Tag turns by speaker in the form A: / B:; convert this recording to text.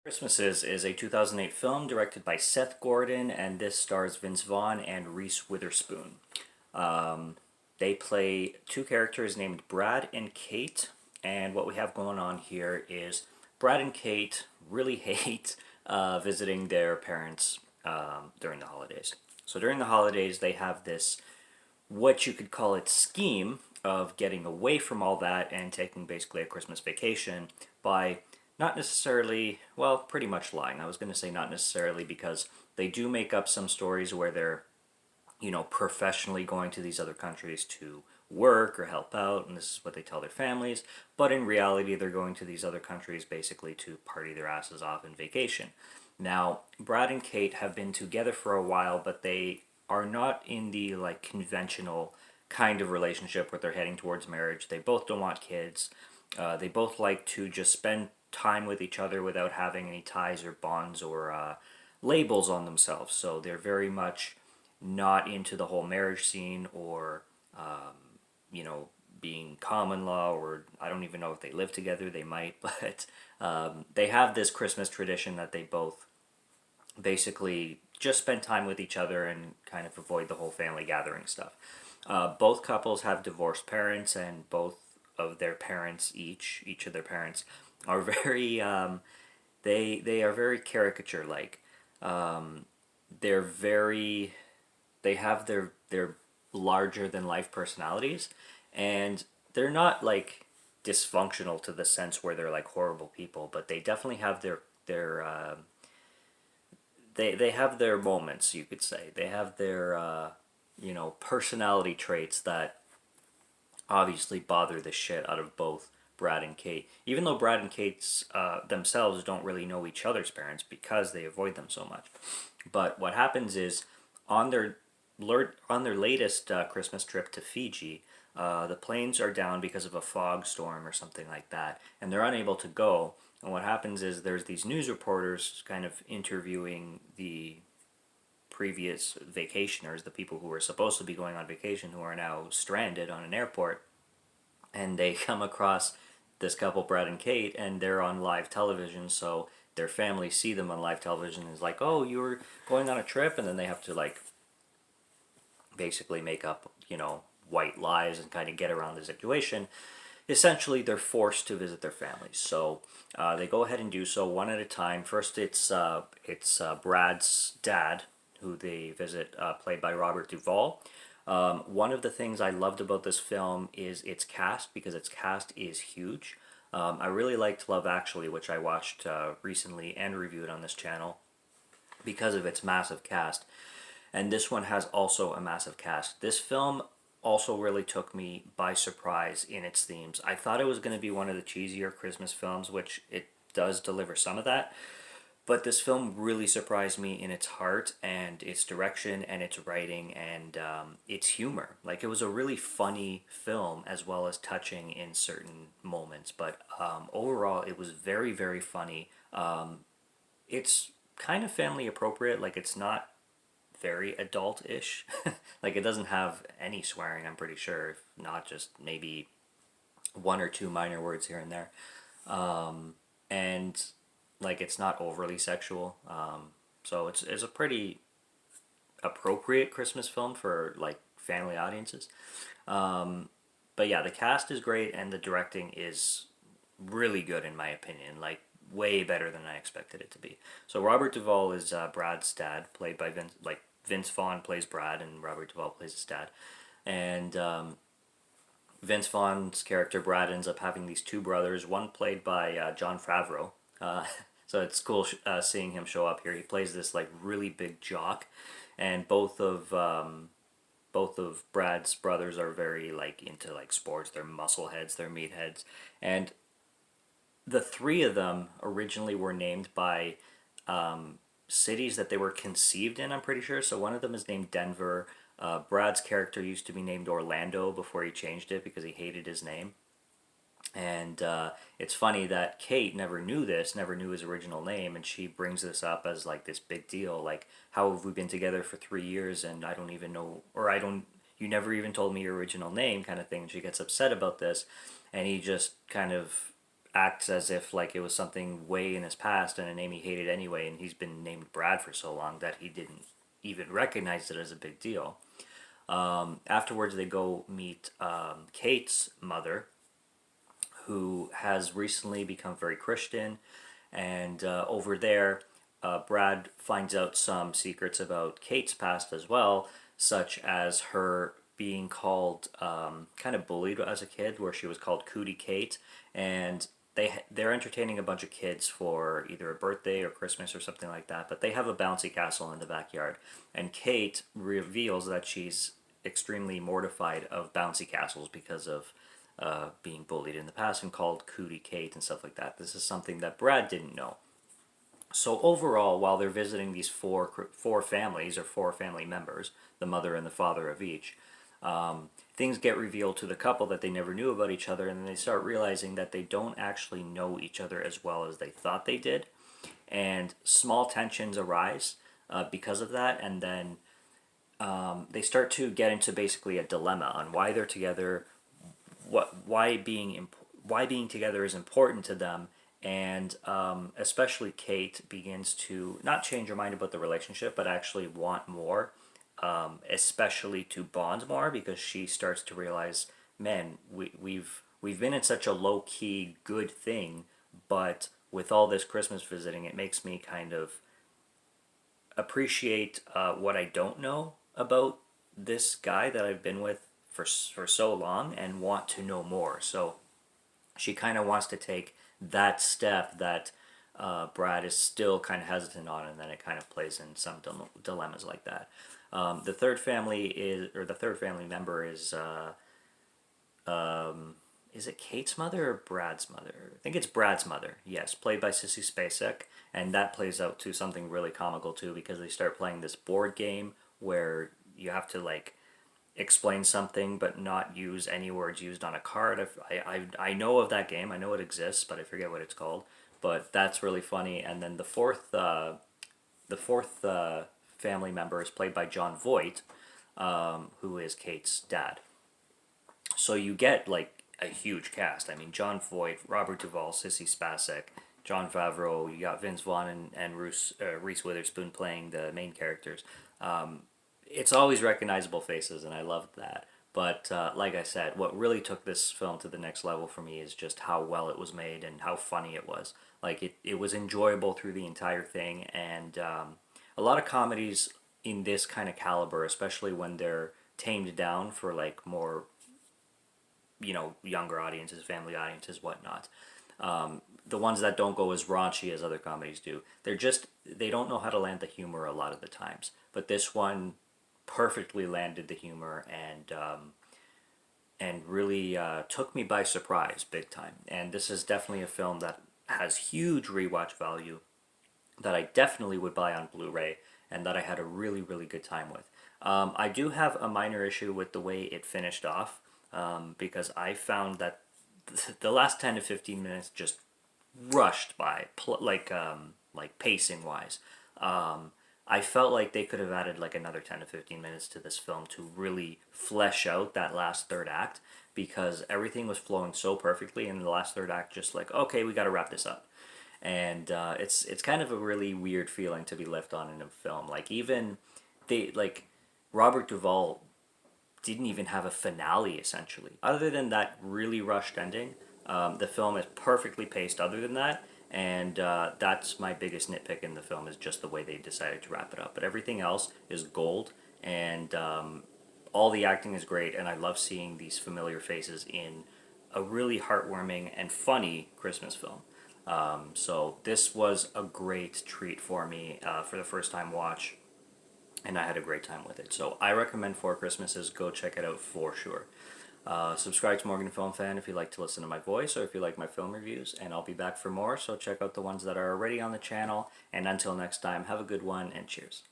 A: Christmases is a 2008 film directed by Seth Gordon, and this stars Vince Vaughn and Reese Witherspoon. Um, they play two characters named Brad and Kate, and what we have going on here is Brad and Kate really hate visiting their parents during the holidays. So during the holidays, they have this, what you could call it, scheme of getting away from all that and taking basically a Christmas vacation by not necessarily, well, pretty much lying. I was going to say not necessarily because they do make up some stories where they're, professionally going to these other countries to work or help out, and this is what they tell their families. But in reality, they're going to these other countries basically to party their asses off and vacation. Now, Brad and Kate have been together for a while, but they are not in the conventional kind of relationship where they're heading towards marriage. They both don't want kids. They both like to just spend time with each other without having any ties or bonds or labels on themselves. So they're very much not into the whole marriage scene or, being common law, or I don't even know if they live together. They might, but they have this Christmas tradition that they both basically just spend time with each other and kind of avoid the whole family gathering stuff. Both couples have divorced parents, and both of their parents, each of their parents, are very they are very caricature like. They're very they have their larger than life personalities, and they're not dysfunctional to the sense where they're horrible people, but they definitely have their they have their moments, you could say. They have their personality traits that obviously bother the shit out of both Brad and Kate. Even though Brad and Kate's themselves don't really know each other's parents because they avoid them so much. But what happens is on their latest Christmas trip to Fiji, the planes are down because of a fog storm or something like that, and they're unable to go. And what happens is there's these news reporters kind of interviewing the previous vacationers, the people who were supposed to be going on vacation who are now stranded on an airport, and they come across this couple, Brad and Kate, and they're on live television, so their family see them on live television and is like, oh, you were going on a trip, and then they have to basically make up, white lies and kind of get around the situation. Essentially, they're forced to visit their families. So they go ahead and do so one at a time. First, it's Brad's dad, who they visit, played by Robert Duvall. One of the things I loved about this film is its cast, because its cast is huge. I really liked Love Actually, which I watched recently and reviewed on this channel, because of its massive cast. And this one has also a massive cast. This film also really took me by surprise in its themes. I thought it was going to be one of the cheesier Christmas films, which it does deliver some of that. But this film really surprised me in its heart and its direction and its writing and its humor. It was a really funny film as well as touching in certain moments. But overall, it was very, very funny. It's kind of family appropriate. It's not very adult-ish. It doesn't have any swearing, I'm pretty sure. If not, just maybe one or two minor words here and there. And it's not overly sexual. So it's a pretty appropriate Christmas film for family audiences. But yeah, the cast is great and the directing is really good in my opinion. Way better than I expected it to be. So Robert Duvall is Brad's dad, played by Vince Vaughn plays Brad and Robert Duvall plays his dad. And Vince Vaughn's character Brad ends up having these two brothers, one played by Jon Favreau. So it's cool seeing him show up here. He plays this really big jock, and both of Brad's brothers are very into sports. They're muscle heads, they're meatheads, and the three of them originally were named by cities that they were conceived in, I'm pretty sure. So one of them is named Denver. Brad's character used to be named Orlando before he changed it because he hated his name. And it's funny that Kate never knew this, never knew his original name, and she brings this up as this big deal. How have we been together for 3 years and I don't even know, or you never even told me your original name kind of thing. And she gets upset about this, and he just kind of acts as if like it was something way in his past and a name he hated anyway, and he's been named Brad for so long that he didn't even recognize it as a big deal. Afterwards, they go meet Kate's mother, who has recently become very Christian, and over there, Brad finds out some secrets about Kate's past as well, such as her being called kind of bullied as a kid, where she was called Cootie Kate, and they're entertaining a bunch of kids for either a birthday or Christmas or something like that. But they have a bouncy castle in the backyard, and Kate reveals that she's extremely mortified of bouncy castles because of being bullied in the past and called Cootie Kate and stuff like that. This is something that Brad didn't know. So overall, while they're visiting these four families or four family members, the mother and the father of each, things get revealed to the couple that they never knew about each other, and then they start realizing that they don't actually know each other as well as they thought they did, and small tensions arise because of that, and then they start to get into basically a dilemma on why they're together, why being together is important to them, and especially Kate begins to not change her mind about the relationship, but actually want more, especially to bond more, because she starts to realize, man, we've been in such a low key good thing, but with all this Christmas visiting, it makes me kind of appreciate what I don't know about this guy that I've been with for so long, and want to know more. So she kind of wants to take that step that Brad is still kind of hesitant on, and then it kind of plays in some dilemmas like that. The third family member is it Kate's mother or Brad's mother? I think it's Brad's mother. Yes, played by Sissy Spacek, and that plays out to something really comical too, because they start playing this board game where you have to like explain something but not use any words used on a card. I know of that game. I know it exists, but I forget what it's called. But that's really funny. And then the fourth family member is played by John Voight, who is Kate's dad. So you get like a huge cast. I mean, John Voight, Robert Duvall, Sissy Spacek, John Favreau. You got Vince Vaughn and Reese Witherspoon playing the main characters. It's always recognizable faces, and I loved that. But like I said, what really took this film to the next level for me is just how well it was made and how funny it was. Like, it was enjoyable through the entire thing, and a lot of comedies in this kind of caliber, especially when they're tamed down for, like, more, younger audiences, family audiences, whatnot. The ones that don't go as raunchy as other comedies do, they don't know how to land the humor a lot of the times. But this one perfectly landed the humor, and really took me by surprise big time. And this is definitely a film that has huge rewatch value, that I definitely would buy on Blu-ray, and that I had a really, really good time with. I do have a minor issue with the way it finished off, because I found that the last 10 to 15 minutes just rushed by, like pacing wise. I felt like they could have added like another 10 to 15 minutes to this film to really flesh out that last third act, because everything was flowing so perfectly, and the last third act just like, okay, we got to wrap this up. And it's kind of a really weird feeling to be left on in a film. Like, even Robert Duvall didn't even have a finale, essentially. Other than that really rushed ending, the film is perfectly paced other than that, and that's my biggest nitpick in the film, is just the way they decided to wrap it up. But everything else is gold, and all the acting is great, and I love seeing these familiar faces in a really heartwarming and funny Christmas film. So this was a great treat for me for the first time watch, and I had a great time with it. So I recommend Four Christmases. Go check it out for sure. Subscribe to Morgan Film Fan if you like to listen to my voice, or if you like my film reviews, and I'll be back for more, so check out the ones that are already on the channel. And until next time, have a good one, and cheers.